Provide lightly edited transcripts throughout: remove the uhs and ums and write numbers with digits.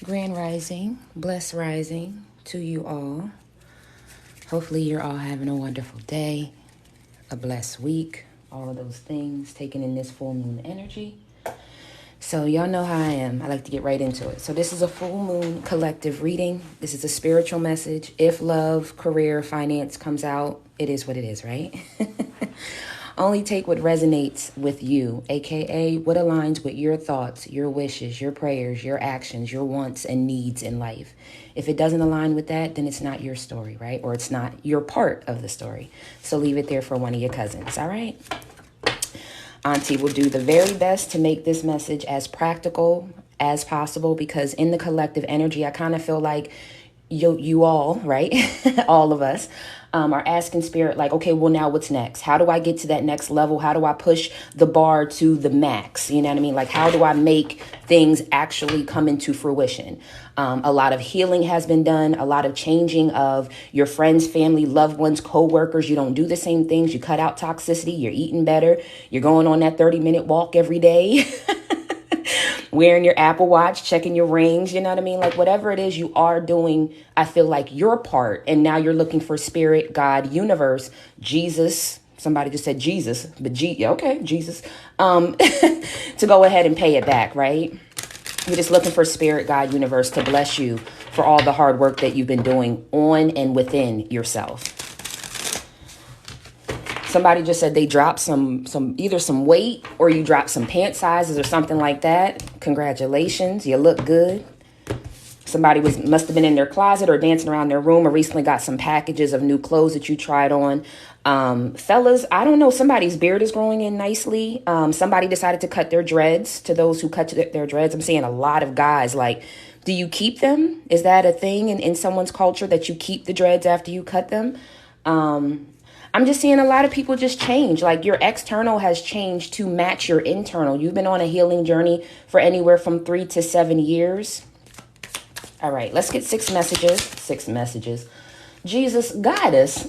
Grand Rising, blessed rising to you all. Hopefully, you're all having a wonderful day, a blessed week, all of those things, taking in this full moon energy. So, y'all know how I am. I like to get right into it. So, this is a full moon collective reading. This is a spiritual message. If love, career, finance comes out, it is what it is, right? Only take what resonates with you, aka what aligns with your thoughts, your wishes, your prayers, your actions, your wants and needs in life. If it doesn't align with that, then it's not your story, right? Or it's not your part of the story. So leave it there for one of your cousins, all right? Auntie will do the very best to make this message as practical as possible, because in the collective energy, I kind of feel like you all, right? All of us are asking spirit, like, okay, well, now what's next? How do I get to that next level? How do I push the bar to the max? You know what I mean? Like, how do I make things actually come into fruition? A lot of healing has been done, a lot of changing of your friends, family, loved ones, co-workers. You don't do the same things. You cut out toxicity. You're eating better. You're going on that 30-minute walk every day. Wearing your Apple Watch, checking your rings, you know what I mean? Like, whatever it is you are doing, I feel like your part. And now you're looking for spirit, God, universe, Jesus. Somebody just said Jesus, but Jesus, to go ahead and pay it back, right? You're just looking for spirit, God, universe to bless you for all the hard work that you've been doing on and within yourself. Somebody just said they dropped some either some weight, or you dropped some pant sizes or something like that. Congratulations, you look good. Somebody must have been in their closet or dancing around their room, or recently got some packages of new clothes that you tried on. Fellas, I don't know, somebody's beard is growing in nicely. Somebody decided to cut their dreads. To those who cut their dreads, I'm seeing a lot of guys, like, do you keep them? Is that a thing in someone's culture that you keep the dreads after you cut them? I'm just seeing a lot of people just change. Like, your external has changed to match your internal. You've been on a healing journey for anywhere from 3 to 7 years. All right, let's get 6 messages. 6 messages. Jesus, guide us.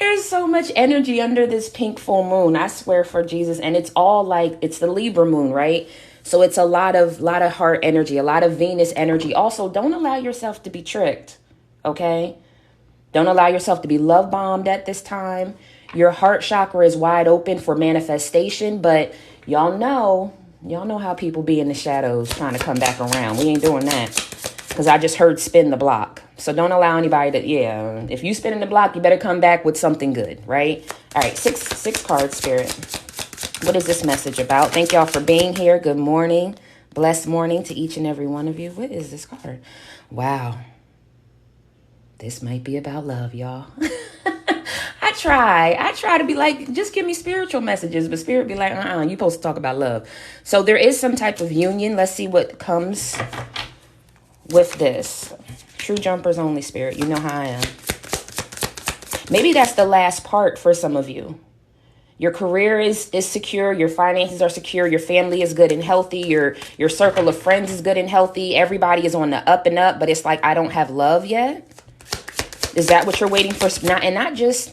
There's so much energy under this pink full moon, I swear, for Jesus. And it's all like, it's the Libra moon, right? So it's a lot of heart energy, a lot of Venus energy. Also, don't allow yourself to be tricked, okay? Don't allow yourself to be love bombed at this time. Your heart chakra is wide open for manifestation, but y'all know how people be in the shadows trying to come back around. We ain't doing that, because I just heard spin the block. So don't allow anybody to, if you spin in the block, you better come back with something good, right? All right, six cards, Spirit. What is this message about? Thank y'all for being here. Good morning. Blessed morning to each and every one of you. What is this card? Wow. This might be about love, y'all. I try to be like, just give me spiritual messages, but Spirit be like, you're supposed to talk about love. So there is some type of union. Let's see what comes with this. True jumpers only, Spirit. You know how I am. Maybe that's the last part for some of you. Your career is secure. Your finances are secure. Your family is good and healthy. Your circle of friends is good and healthy. Everybody is on the up and up, but it's like, I don't have love yet. Is that what you're waiting for? Not just,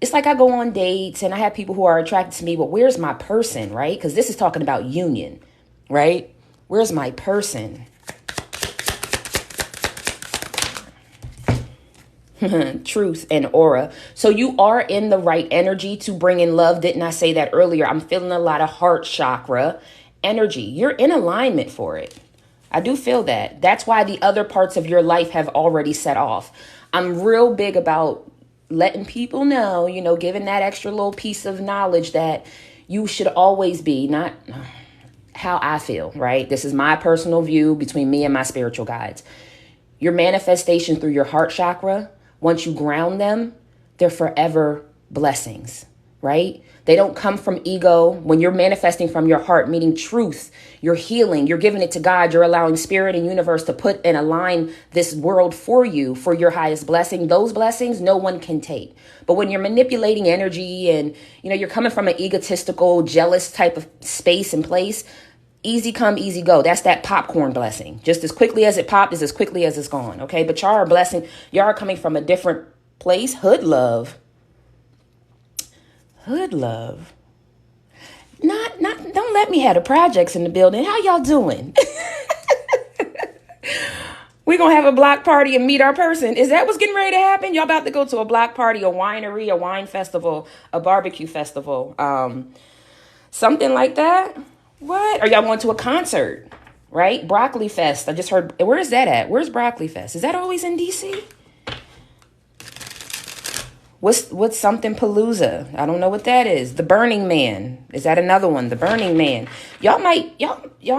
it's like I go on dates and I have people who are attracted to me, but where's my person, right? Because this is talking about union, right? Where's my person? Truth and aura. So you are in the right energy to bring in love. Didn't I say that earlier? I'm feeling a lot of heart chakra energy. You're in alignment for it. I do feel that. That's why the other parts of your life have already set off. I'm real big about letting people know, giving that extra little piece of knowledge that you should always be, not how I feel, right? This is my personal view between me and my spiritual guides. Your manifestation through your heart chakra, once you ground them, they're forever blessings, right? They don't come from ego. When you're manifesting from your heart, meaning truth, you're healing, you're giving it to God, you're allowing spirit and universe to put and align this world for you, for your highest blessing. Those blessings no one can take. But when you're manipulating energy and, you're coming from an egotistical, jealous type of space and place, easy come, easy go. That's that popcorn blessing. Just as quickly as it popped is as quickly as it's gone. Okay. But y'all are blessing. Y'all are coming from a different place. Hood love. Hood love. Not don't let me have the projects in the building. How y'all doing? We gonna have a block party and meet our person. Is that what's getting ready to happen? Y'all about to go to a block party, a winery, a wine festival, a barbecue festival, something like that? What? Or y'all going to a concert, right? Broccoli Fest. I just heard. Where is that at? Where's Broccoli Fest? Is that always in DC? What's something Palooza? I don't know what that is. The Burning Man. Is that another one? The Burning Man. Y'all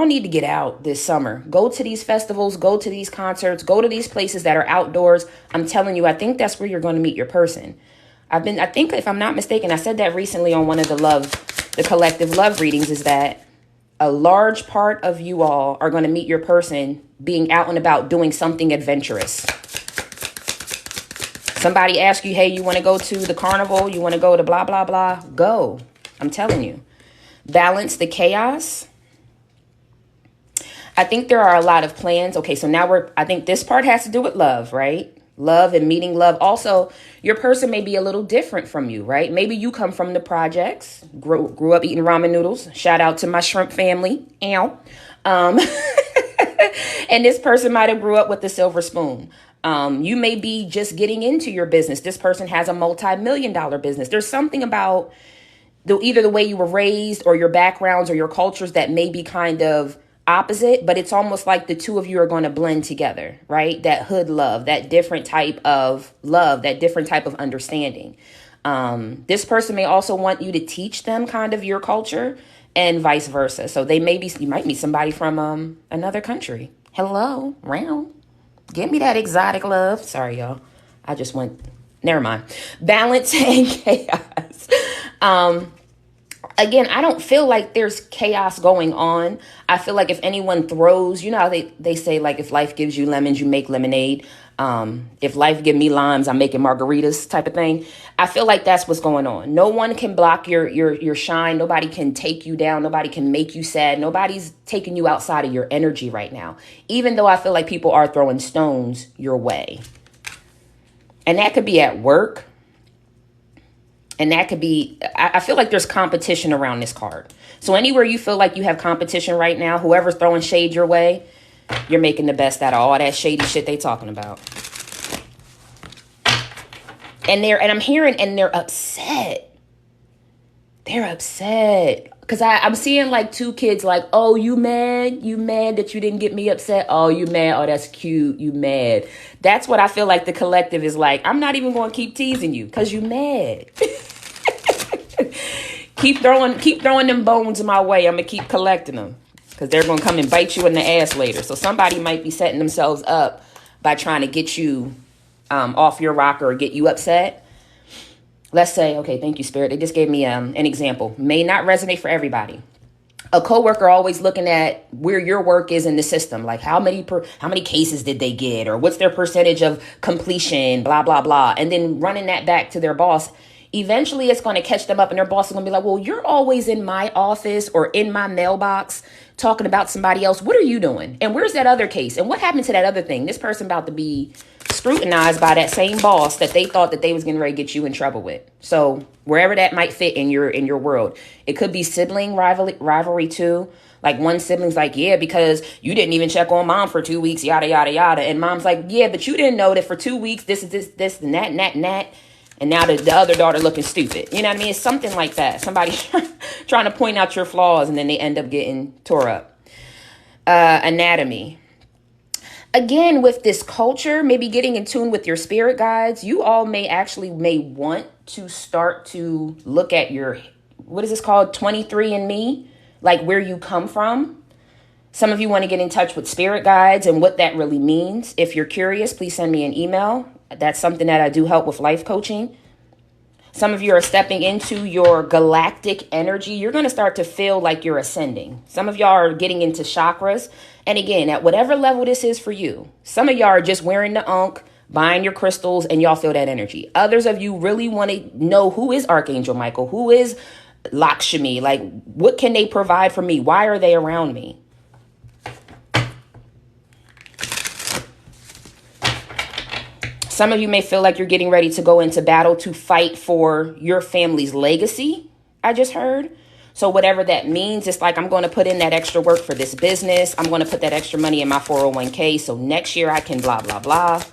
need to get out this summer. Go to these festivals, go to these concerts, go to these places that are outdoors. I'm telling you, I think that's where you're going to meet your person. I think if I'm not mistaken, I said that recently on one of the collective love readings, is that a large part of you all are going to meet your person being out and about doing something adventurous. Somebody asks you, hey, you want to go to the carnival? You want to go to blah, blah, blah? Go. I'm telling you. Balance the chaos. I think there are a lot of plans. Okay, so now I think this part has to do with love, right? Love and meeting love. Also, your person may be a little different from you, right? Maybe you come from the projects, grew up eating ramen noodles. Shout out to my shrimp family. Ow. And this person might have grew up with the silver spoon. You may be just getting into your business. This person has a multi-million-dollar business. There's something about either the way you were raised or your backgrounds or your cultures that may be kind of opposite, but it's almost like the two of you are going to blend together, right? That hood love, that different type of love, that different type of understanding. This person may also want you to teach them kind of your culture and vice versa. So you might meet somebody from another country. Hello, round. Give me that exotic love. Sorry, y'all. Never mind. Balance and chaos. Again, I don't feel like there's chaos going on. I feel like if anyone throws, you know how they say, like, if life gives you lemons, you make lemonade. If life give me limes, I'm making margaritas type of thing. I feel like that's what's going on. No one can block your shine. Nobody can take you down. Nobody can make you sad. Nobody's taking you outside of your energy right now, even though I feel like people are throwing stones your way. And that could be at work. And that could be, I feel like there's competition around this card. So anywhere you feel like you have competition right now, whoever's throwing shade your way, you're making the best out of all that shady shit they talking about. And I'm hearing, and they're upset. They're upset. Because I'm seeing like two kids like, oh, you mad? You mad that you didn't get me upset? Oh, you mad? Oh, that's cute. You mad? That's what I feel like the collective is like. I'm not even going to keep teasing you because you mad. Keep throwing them bones my way. I'm going to keep collecting them because they're going to come and bite you in the ass later. So somebody might be setting themselves up by trying to get you off your rocker or get you upset. Let's say, okay, thank you, Spirit. They just gave me an example. May not resonate for everybody. A coworker always looking at where your work is in the system, like how many cases did they get, or what's their percentage of completion, blah, blah, blah, and then running that back to their boss. Eventually, it's going to catch them up, and their boss is going to be like, well, you're always in my office or in my mailbox talking about somebody else. What are you doing? And where's that other case? And what happened to that other thing? This person about to be scrutinized by that same boss that they thought that they was getting ready to get you in trouble with. So wherever that might fit in your world, it could be sibling rivalry too. Like one sibling's like, yeah, because you didn't even check on mom for 2 weeks, yada, yada, yada. And mom's like, yeah, but you didn't know that for 2 weeks, this, and that, and that, and that. And now the other daughter looking stupid. You know what I mean? It's something like that. Somebody trying to point out your flaws and then they end up getting tore up. Anatomy. Again, with this culture, maybe getting in tune with your spirit guides, you all may want to start to look at your, what is this called? 23andMe, like where you come from. Some of you want to get in touch with spirit guides and what that really means. If you're curious, please send me an email. That's something that I do help with life coaching. Some of you are stepping into your galactic energy. You're going to start to feel like you're ascending. Some of y'all are getting into chakras. And again, at whatever level this is for you, some of y'all are just wearing the ankh, buying your crystals, and y'all feel that energy. Others of you really want to know who is Archangel Michael, who is Lakshmi, like what can they provide for me? Why are they around me? Some of you may feel like you're getting ready to go into battle to fight for your family's legacy. I just heard. So whatever that means, it's like I'm going to put in that extra work for this business. I'm going to put that extra money in my 401k. So next year I can blah, blah, blah.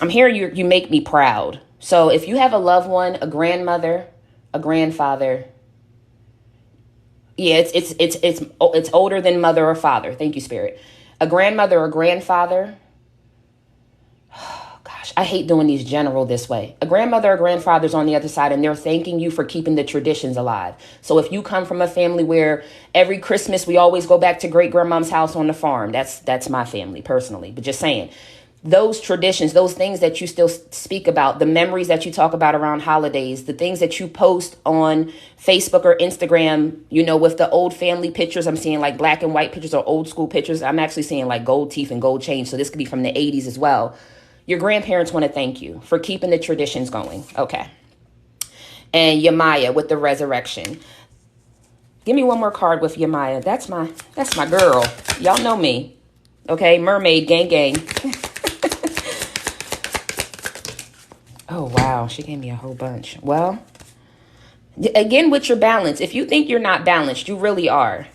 I'm here. You make me proud. So if you have a loved one, a grandmother, a grandfather, yeah, it's older than mother or father. Thank you, Spirit. A grandmother or grandfather. Gosh, I hate doing these general this way. A grandmother or grandfather's on the other side, and they're thanking you for keeping the traditions alive. So if you come from a family where every Christmas we always go back to great grandmom's house on the farm, that's my family personally. But just saying, those traditions, those things that you still speak about, the memories that you talk about around holidays, the things that you post on Facebook or Instagram, with the old family pictures. I'm seeing like black and white pictures or old school pictures. I'm actually seeing like gold teeth and gold chains. So this could be from the 80s as well. Your grandparents want to thank you for keeping the traditions going. Okay. And Yemaya with the resurrection. Give me one more card with Yemaya. That's my girl. Y'all know me. Okay. Mermaid gang gang. Oh, wow. She gave me a whole bunch. Well, again, with your balance, if you think you're not balanced, you really are.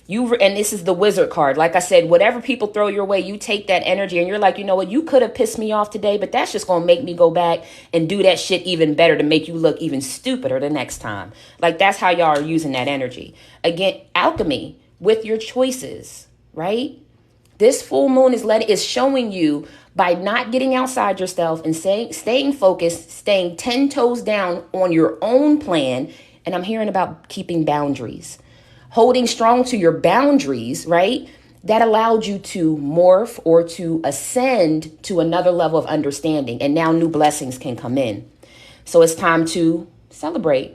And this is the wizard card. Like I said, whatever people throw your way, you take that energy and you're like, you know what? You could have pissed me off today, but that's just going to make me go back and do that shit even better to make you look even stupider the next time. Like that's how y'all are using that energy. Again, alchemy with your choices, right? This full moon is showing you by not getting outside yourself and staying focused, staying 10 toes down on your own plan. And I'm hearing about keeping boundaries, holding strong to your boundaries, right? That allowed you to morph or to ascend to another level of understanding. And now new blessings can come in. So it's time to celebrate.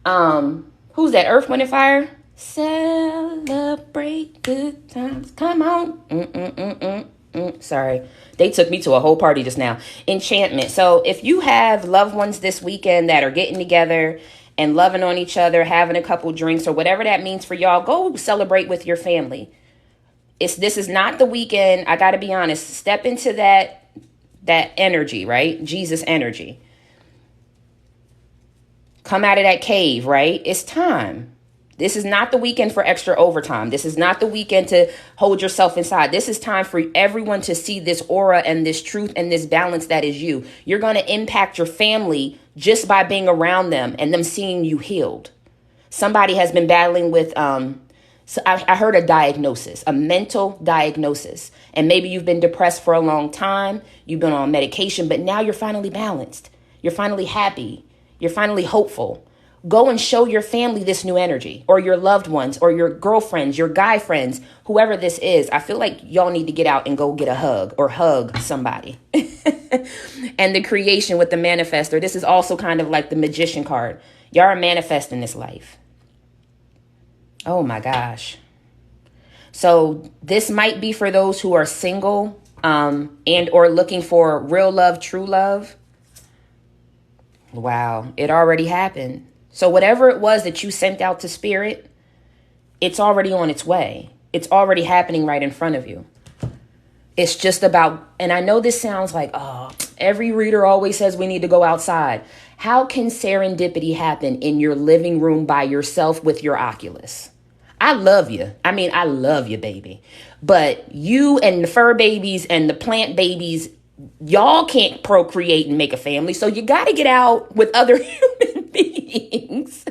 Who's that? Earth, Wind, and Fire? Celebrate good times. Come on. Sorry. They took me to a whole party just now. Enchantment. So if you have loved ones this weekend that are getting together and loving on each other, having a couple drinks or whatever that means for y'all, go celebrate with your family. This is not the weekend. I got to be honest. Step into that energy, right? Jesus energy. Come out of that cave, right? It's time. This is not the weekend for extra overtime. This is not the weekend to hold yourself inside. This is time for everyone to see this aura and this truth and this balance that is you. You're going to impact your family just by being around them and them seeing you healed. Somebody has been battling with, so I heard a diagnosis, a mental diagnosis. And maybe you've been depressed for a long time. You've been on medication, but now you're finally balanced. You're finally happy. You're finally hopeful. Go and show your family this new energy, or your loved ones, or your girlfriends, your guy friends, whoever this is. I feel like y'all need to get out and go get a hug or hug somebody. And the creation with the manifestor. This is also kind of like the magician card. Y'all are manifesting this life. Oh my gosh. So this might be for those who are single and or looking for real love, true love. Wow, it already happened. So whatever it was that you sent out to spirit, it's already on its way. It's already happening right in front of you. It's just about, and I know this sounds like, oh, every reader always says we need to go outside. How can serendipity happen in your living room by yourself with your Oculus? I love you. I mean, I love you, baby. But you and the fur babies and the plant babies, y'all can't procreate and make a family. So you got to get out with other human beings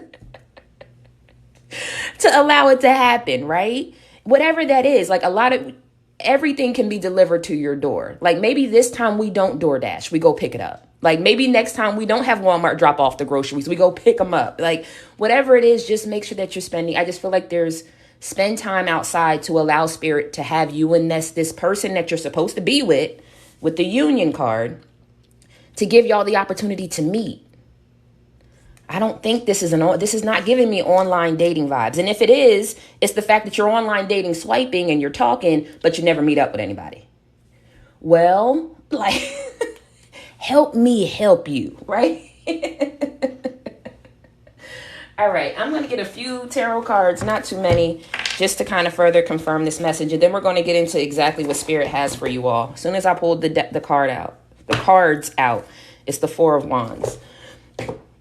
to allow it to happen, right? Whatever that is, like everything can be delivered to your door. Like maybe this time we don't DoorDash, we go pick it up. Like maybe next time we don't have Walmart drop off the groceries, we go pick them up. Like whatever it is, just make sure that you're spending. I just feel like spend time outside to allow spirit to have you and this person that you're supposed to be with the union card, to give y'all the opportunity to meet. I don't think this is not giving me online dating vibes. And if it is, it's the fact that you're online dating, swiping and you're talking, but you never meet up with anybody. Well, like, help me help you, right? All right, I'm going to get a few tarot cards, not too many, just to kind of further confirm this message. And then we're going to get into exactly what Spirit has for you all. As soon as I pulled the cards out, it's the Four of Wands.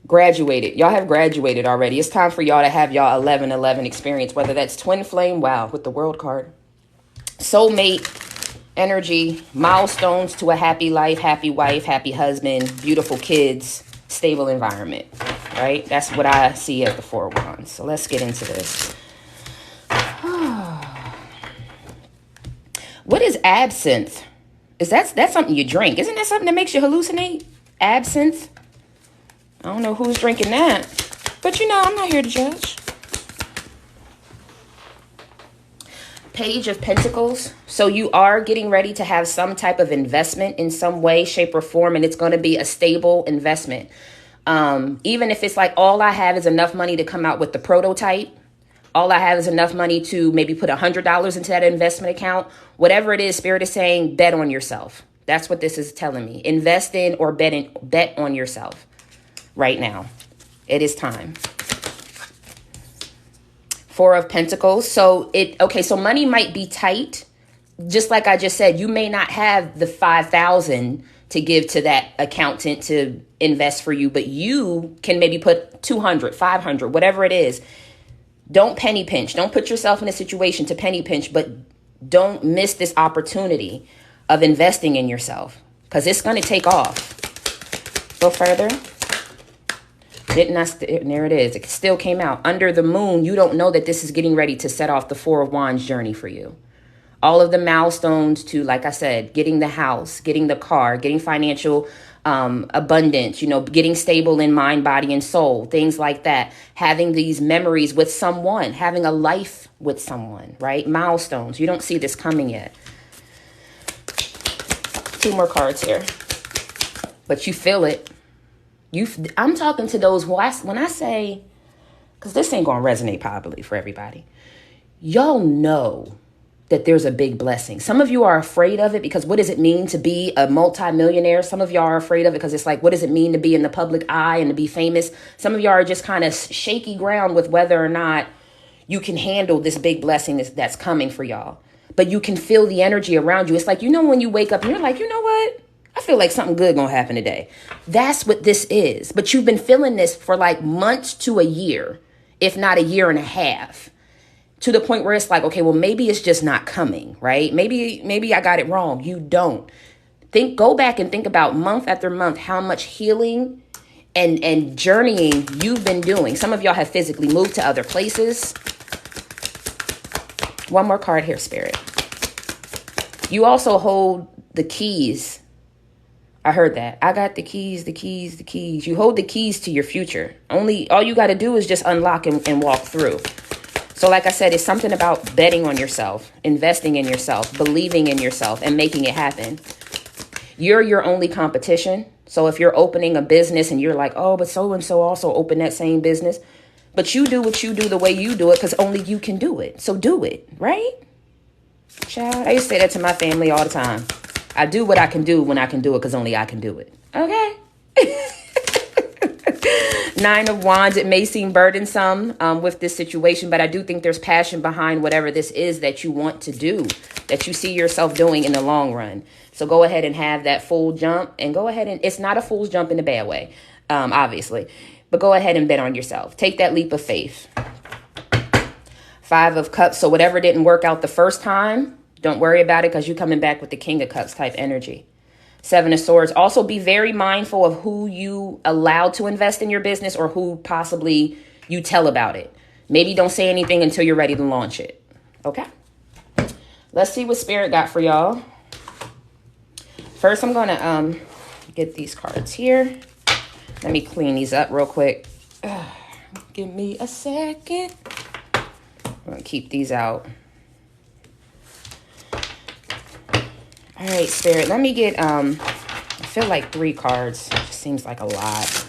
Graduated. Y'all have graduated already. It's time for y'all to have y'all 11-11 experience, whether that's twin flame, wow, with the world card, soulmate energy, milestones to a happy life, happy wife, happy husband, beautiful kids, stable environment, right? That's what I see as the Four of Wands. So let's get into this. What is absinthe? That's something you drink? Isn't that something that makes you hallucinate? Absinthe? I don't know who's drinking that, but I'm not here to judge. Page of Pentacles. So you are getting ready to have some type of investment in some way, shape, or form, and it's going to be a stable investment. Even if it's like all I have is enough money to come out with the prototype, all I have is enough money to maybe put $100 into that investment account. Whatever it is, Spirit is saying, bet on yourself. That's what this is telling me. Invest in or bet on yourself right now. It is time. Four of Pentacles. So money might be tight. Just like I just said, you may not have the $5,000 to give to that accountant to invest for you, but you can maybe put $200, $500, whatever it is. Don't penny pinch. Don't put yourself in a situation to penny pinch, but don't miss this opportunity of investing in yourself because it's going to take off. Go further. There it is. It still came out. Under the moon, you don't know that this is getting ready to set off the Four of Wands journey for you. All of the milestones to, like I said, getting the house, getting the car, getting financial abundance, getting stable in mind, body, and soul, things like that. Having these memories with someone, having a life with someone, right? Milestones. You don't see this coming yet. 2 more cards here. But you feel it. I'm talking to those who when I say, because this ain't going to resonate probably for everybody. Y'all know that there's a big blessing. Some of you are afraid of it because what does it mean to be a multimillionaire? Some of y'all are afraid of it because it's like, what does it mean to be in the public eye and to be famous? Some of y'all are just kind of shaky ground with whether or not you can handle this big blessing that's coming for y'all. But you can feel the energy around you. It's like, when you wake up and you're like, you know what? I feel like something good gonna happen today. That's what this is. But you've been feeling this for like months to a year, if not a year and a half, to the point where it's like, okay, well, maybe it's just not coming, right? Maybe I got it wrong. You don't. Go back and think about month after month how much healing and journeying you've been doing. Some of y'all have physically moved to other places. One more card here, Spirit. You also hold the keys. I heard that. I got the keys, the keys, the keys. You hold the keys to your future. All you got to do is just unlock and walk through. So like I said, it's something about betting on yourself, investing in yourself, believing in yourself, and making it happen. You're your only competition. So if you're opening a business and you're like, oh, but so-and-so also opened that same business. But you do what you do the way you do it because only you can do it. So do it, right? Child, I used to say that to my family all the time. I do what I can do when I can do it because only I can do it. Okay? 9 of Wands. It may seem burdensome with this situation, but I do think there's passion behind whatever this is that you want to do, that you see yourself doing in the long run. So go ahead and have that full jump and go ahead and it's not a fool's jump in a bad way, obviously, but go ahead and bet on yourself. Take that leap of faith. 5 of Cups. So whatever didn't work out the first time, don't worry about it because you're coming back with the King of Cups type energy. 7 of Swords. Also be very mindful of who you allow to invest in your business or who possibly you tell about it. Maybe don't say anything until you're ready to launch it. Okay? Let's see what Spirit got for y'all. First, I'm going to get these cards here. Let me clean these up real quick. Give me a second. I'm going to keep these out. All right, Spirit, let me get, I feel like 3 cards. It just seems like a lot.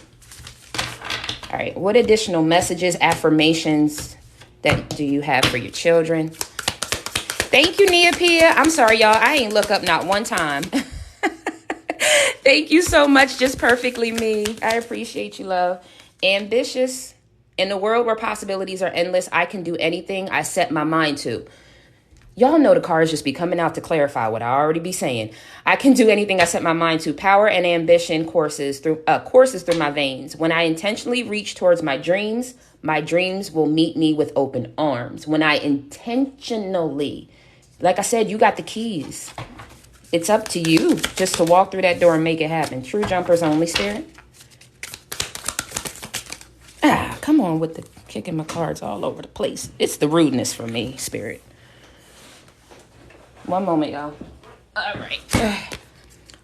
All right, what additional messages, affirmations do you have for your children? Thank you, Neopia. I'm sorry, y'all. I ain't look up not one time. Thank you so much. Just perfectly me. I appreciate you, love. Ambitious. In a world where possibilities are endless, I can do anything I set my mind to. Y'all know the cards just be coming out to clarify what I already be saying. I can do anything I set my mind to. Power and ambition courses through my veins. When I intentionally reach towards my dreams will meet me with open arms. When I intentionally, like I said, you got the keys. It's up to you just to walk through that door and make it happen. True jumpers only, Spirit. Come on with the kicking my cards all over the place. It's the rudeness for me, Spirit. One moment, y'all. All right.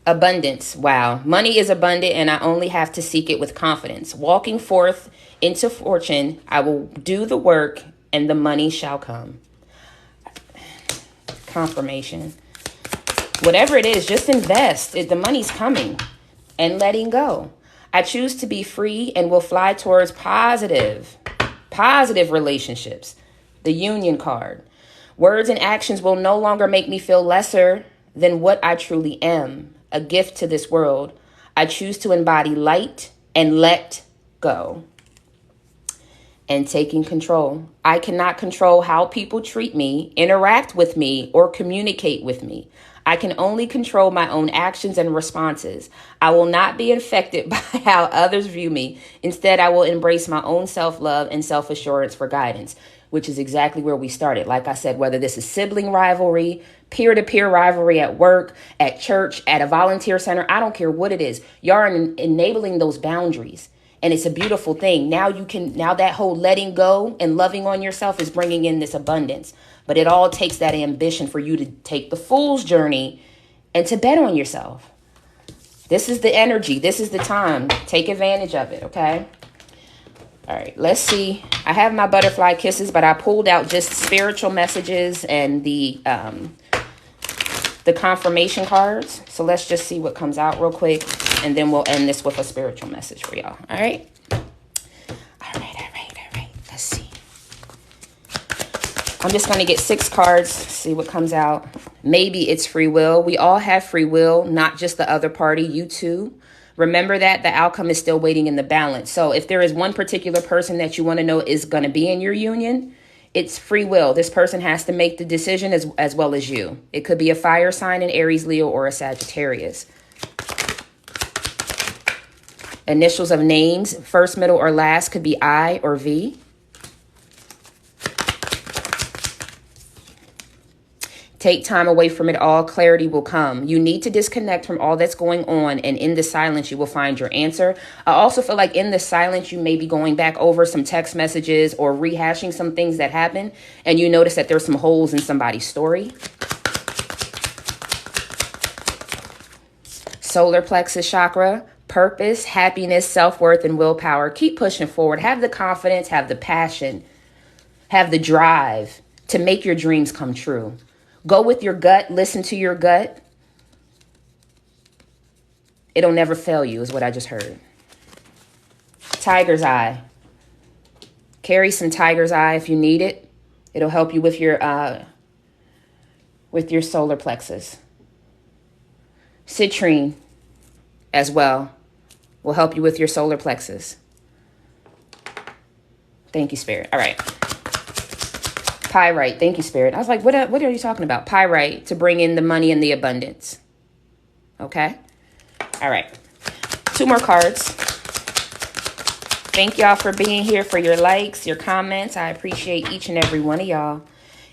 Abundance. Wow. Money is abundant and I only have to seek it with confidence. Walking forth into fortune, I will do the work and the money shall come. Confirmation. Whatever it is, just invest. The money's coming. And letting go. I choose to be free and will fly towards positive relationships. The Union card. Words and actions will no longer make me feel lesser than what I truly am, a gift to this world. I choose to embody light and let go. And taking control. I cannot control how people treat me, interact with me, or communicate with me. I can only control my own actions and responses. I will not be infected by how others view me. Instead, I will embrace my own self-love and self-assurance for guidance, which is exactly where we started. Like I said, whether this is sibling rivalry, peer-to-peer rivalry at work, at church, at a volunteer center, I don't care what it is. You are enabling those boundaries. And it's a beautiful thing. Now that whole letting go and loving on yourself is bringing in this abundance. But it all takes that ambition for you to take the fool's journey and to bet on yourself. This is the energy. This is the time. Take advantage of it, okay? All right, let's see. I have my butterfly kisses, but I pulled out just spiritual messages and the confirmation cards. So let's just see what comes out real quick. And then we'll end this with a spiritual message for y'all. All right? All right. Let's see. I'm just going to get 6 cards, see what comes out. Maybe it's free will. We all have free will, not just the other party, you too. Remember that the outcome is still waiting in the balance. So if there is one particular person that you want to know is going to be in your union, it's free will. This person has to make the decision as well as you. It could be a fire sign, an Aries, Leo, or a Sagittarius. Initials of names, first, middle, or last could be I or V. Take time away from it all. Clarity will come. You need to disconnect from all that's going on. And in the silence, you will find your answer. I also feel like in the silence, you may be going back over some text messages or rehashing some things that happened. And you notice that there's some holes in somebody's story. Solar plexus chakra. Purpose, happiness, self-worth, and willpower. Keep pushing forward. Have the confidence, have the passion, have the drive to make your dreams come true. Go with your gut. Listen to your gut. It'll never fail you, is what I just heard. Tiger's eye. Carry some tiger's eye if you need it. It'll help you with your solar plexus. Citrine as well will help you with your solar plexus. Thank you, Spirit. All right. Pyrite. Thank you, Spirit. I was like, what are you talking about? Pyrite to bring in the money and the abundance. Okay. All right. 2 more cards. Thank y'all for being here, for your likes, your comments. I appreciate each and every one of y'all.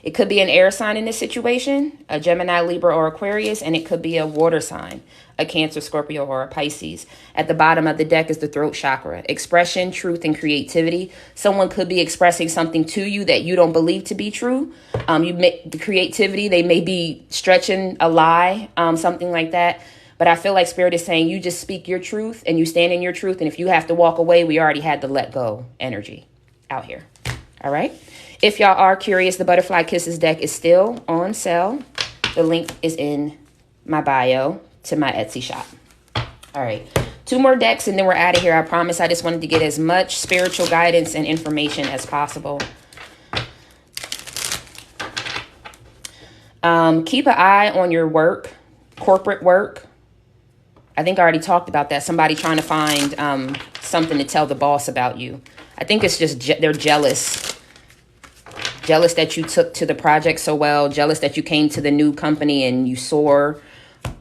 It could be an air sign in this situation, a Gemini, Libra, or Aquarius, and it could be a water sign, a Cancer, Scorpio, or a Pisces. At the bottom of the deck is the throat chakra. Expression, truth, and creativity. Someone could be expressing something to you that you don't believe to be true. The creativity, they may be stretching a lie, something like that. But I feel like Spirit is saying you just speak your truth and you stand in your truth. And if you have to walk away, we already had the let go energy out here. All right. If y'all are curious, the Butterfly Kisses deck is still on sale. The link is in my bio to my Etsy shop. All right. 2 more decks and then we're out of here. I promise I just wanted to get as much spiritual guidance and information as possible. Keep an eye on your work, corporate work. I think I already talked about that. Somebody trying to find something to tell the boss about you. I think it's just they're jealous. Jealous that you took to the project so well. Jealous that you came to the new company and you soar.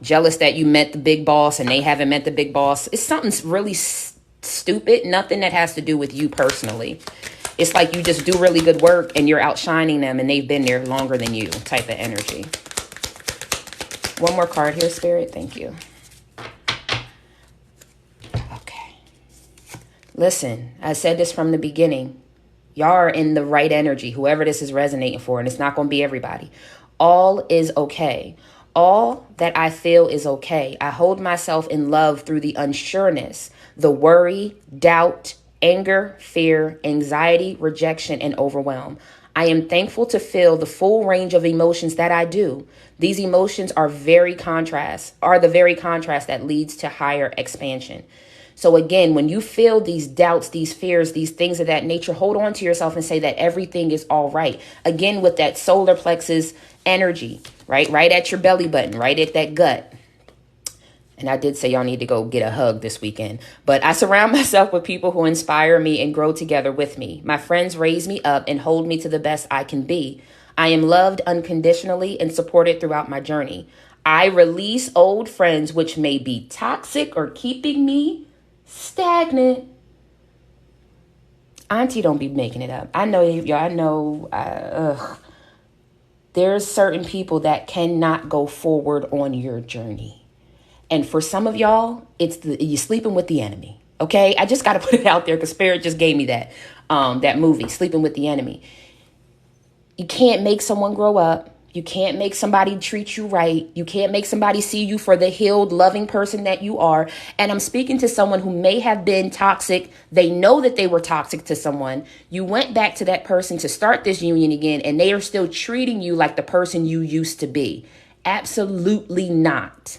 Jealous that you met the big boss and they haven't met the big boss. It's something really stupid. Nothing that has to do with you personally. It's like you just do really good work and you're outshining them and they've been there longer than you type of energy. One more card here, Spirit. Thank you. Okay. Listen, I said this from the beginning. Y'all are in the right energy, whoever this is resonating for, and it's not going to be everybody. All is okay. All that I feel is okay. I hold myself in love through the unsureness, the worry, doubt, anger, fear, anxiety, rejection, and overwhelm. I am thankful to feel the full range of emotions that I do. These emotions are the very contrast that leads to higher expansion. So again, when you feel these doubts, these fears, these things of that nature, hold on to yourself and say that everything is all right. Again, with that solar plexus energy, right? Right at your belly button, right at that gut. And I did say y'all need to go get a hug this weekend. But I surround myself with people who inspire me and grow together with me. My friends raise me up and hold me to the best I can be. I am loved unconditionally and supported throughout my journey. I release old friends which may be toxic or keeping me stagnant. Auntie don't be making it up. I know y'all. I know. There's certain people that cannot go forward on your journey, and for some of y'all, you're sleeping with the enemy. Okay, I just got to put it out there because Spirit just gave me that movie, Sleeping with the Enemy. You can't make someone grow up. You can't make somebody treat you right. You can't make somebody see you for the healed, loving person that you are. And I'm speaking to someone who may have been toxic. They know that they were toxic to someone. You went back to that person to start this union again, and they are still treating you like the person you used to be. Absolutely not.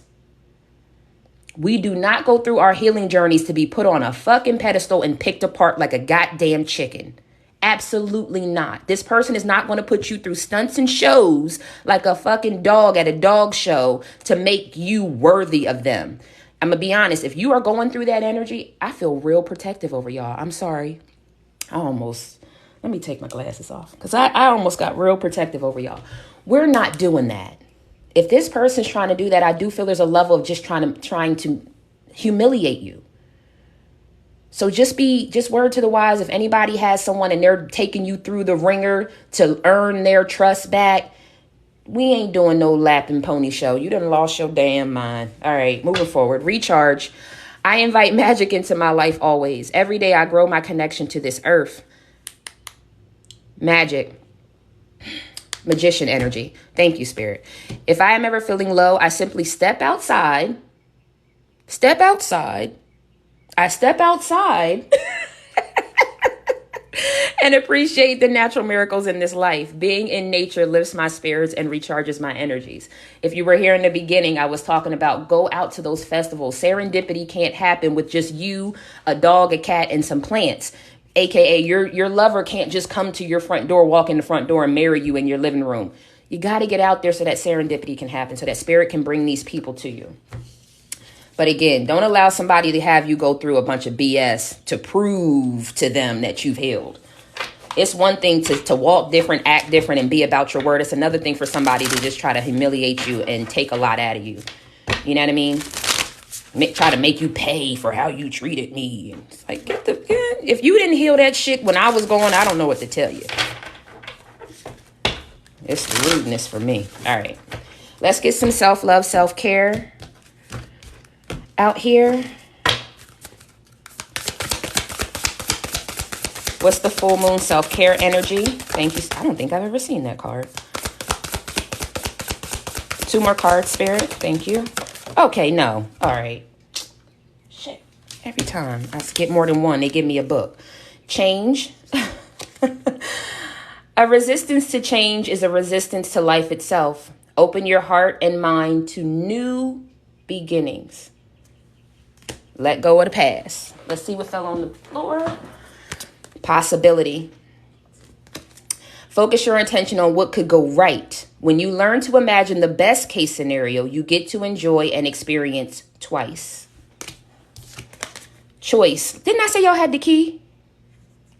We do not go through our healing journeys to be put on a fucking pedestal and picked apart like a goddamn chicken. Absolutely not. This person is not going to put you through stunts and shows like a fucking dog at a dog show to make you worthy of them. I'm going to be honest. If you are going through that energy, I feel real protective over y'all. I'm sorry. Let me take my glasses off because I almost got real protective over y'all. We're not doing that. If this person's trying to do that, I do feel there's a level of just trying to humiliate you. So just word to the wise. If anybody has someone and they're taking you through the ringer to earn their trust back, we ain't doing no lap and pony show. You done lost your damn mind. All right, moving forward. Recharge. I invite magic into my life always. Every day I grow my connection to this earth. Magic. Magician energy. Thank you, Spirit. If I am ever feeling low, I simply step outside. I step outside and appreciate the natural miracles in this life. Being in nature lifts my spirits and recharges my energies. If you were here in the beginning, I was talking about go out to those festivals. Serendipity can't happen with just you, a dog, a cat, and some plants. AKA your lover can't just come to your front door, walk in the front door and marry you in your living room. You got to get out there so that serendipity can happen, so that spirit can bring these people to you. But again, don't allow somebody to have you go through a bunch of BS to prove to them that you've healed. It's one thing to walk different, act different, and be about your word. It's another thing for somebody to just try to humiliate you and take a lot out of you. You know what I mean? Try to make you pay for how you treated me. It's like, if you didn't heal that shit when I was going, I don't know what to tell you. It's rudeness for me. All right. Let's get some self-love, self-care out here. What's the full moon self-care energy? Thank you. I don't think I've ever seen that card. 2 more cards, Spirit. Thank you. Okay, no. All right. Shit. Every time I get more than one, they give me a book. Change. A resistance to change is a resistance to life itself. Open your heart and mind to new beginnings. Let go of the past. Let's see what fell on the floor. Possibility. Focus your attention on what could go right. When you learn to imagine the best case scenario, you get to enjoy and experience twice. Choice. Didn't I say y'all had the key?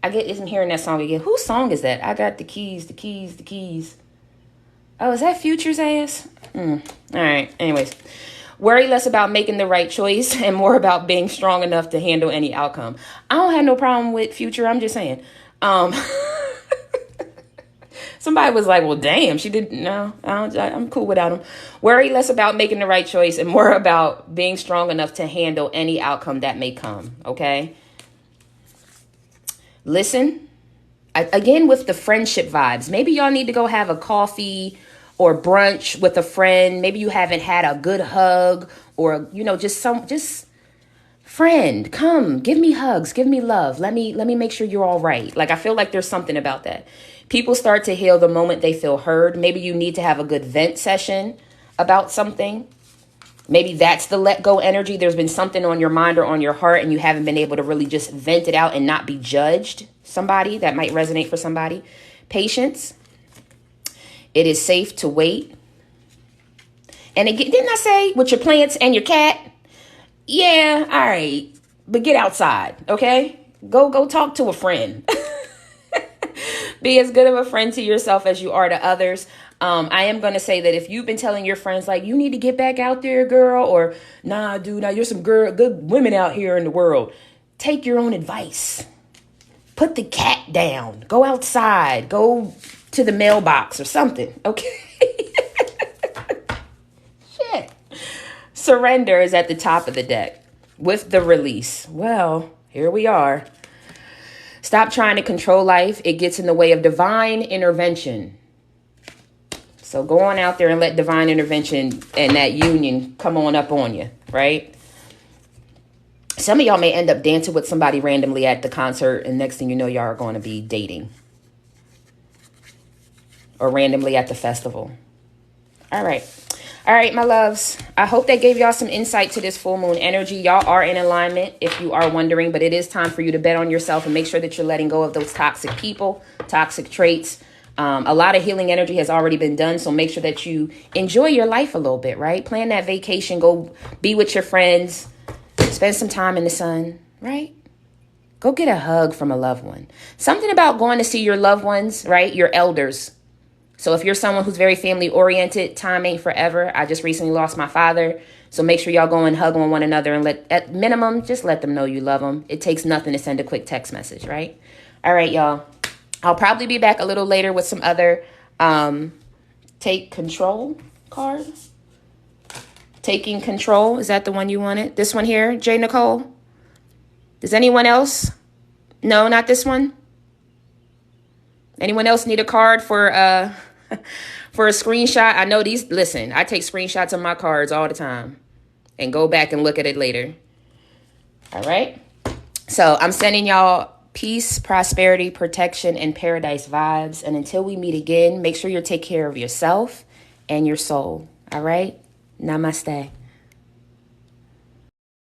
I'm hearing that song again. Whose song is that? I got the keys, the keys, the keys. Oh, is that Future's ass? All right. Anyways, worry less about making the right choice and more about being strong enough to handle any outcome. I don't have no problem with Future. I'm just saying. Somebody was like, well, damn, she didn't. No, I'm cool without him. Worry less about making the right choice and more about being strong enough to handle any outcome that may come. Okay. Listen, again, with the friendship vibes, maybe y'all need to go have a coffee or brunch with a friend. Maybe you haven't had a good hug or, just friend, come give me hugs, give me love. Let me make sure you're all right. Like, I feel like there's something about that. People start to heal the moment they feel heard. Maybe you need to have a good vent session about something. Maybe that's the let go energy. There's been something on your mind or on your heart and you haven't been able to really just vent it out and not be judged. Somebody that might resonate for somebody. Patience. It is safe to wait. And again, didn't I say with your plants and your cat? Yeah, all right. But get outside, okay? Go talk to a friend. Be as good of a friend to yourself as you are to others. I am going to say that if you've been telling your friends, like, you need to get back out there, girl, or nah, dude, now you're some good women out here in the world. Take your own advice. Put the cat down. Go outside. Go to the mailbox or something, okay? Shit. Surrender is at the top of the deck with the release. Well, here we are. Stop trying to control life. It gets in the way of divine intervention. So go on out there and let divine intervention and that union come on up on you, right? Some of y'all may end up dancing with somebody randomly at the concert, and next thing you know, y'all are going to be dating. Or randomly at the festival. All right. All right, my loves. I hope that gave y'all some insight to this full moon energy. Y'all are in alignment if you are wondering, but it is time for you to bet on yourself and make sure that you're letting go of those toxic people, toxic traits. A lot of healing energy has already been done, so make sure that you enjoy your life a little bit, right? Plan that vacation, go be with your friends, spend some time in the sun, right? Go get a hug from a loved one. Something about going to see your loved ones, right? Your elders. So if you're someone who's very family oriented, time ain't forever. I just recently lost my father. So make sure y'all go and hug on one another and at minimum, just let them know you love them. It takes nothing to send a quick text message, right? All right, y'all. I'll probably be back a little later with some other take control card. Taking control. Is that the one you wanted? This one here, J. Nicole? Does anyone else? No, not this one? Anyone else need a card for for a screenshot? I know these, listen, I take screenshots of my cards all the time and go back and look at it later. All right. So I'm sending y'all peace, prosperity, protection, and paradise vibes. And until we meet again, make sure you take care of yourself and your soul. All right. Namaste.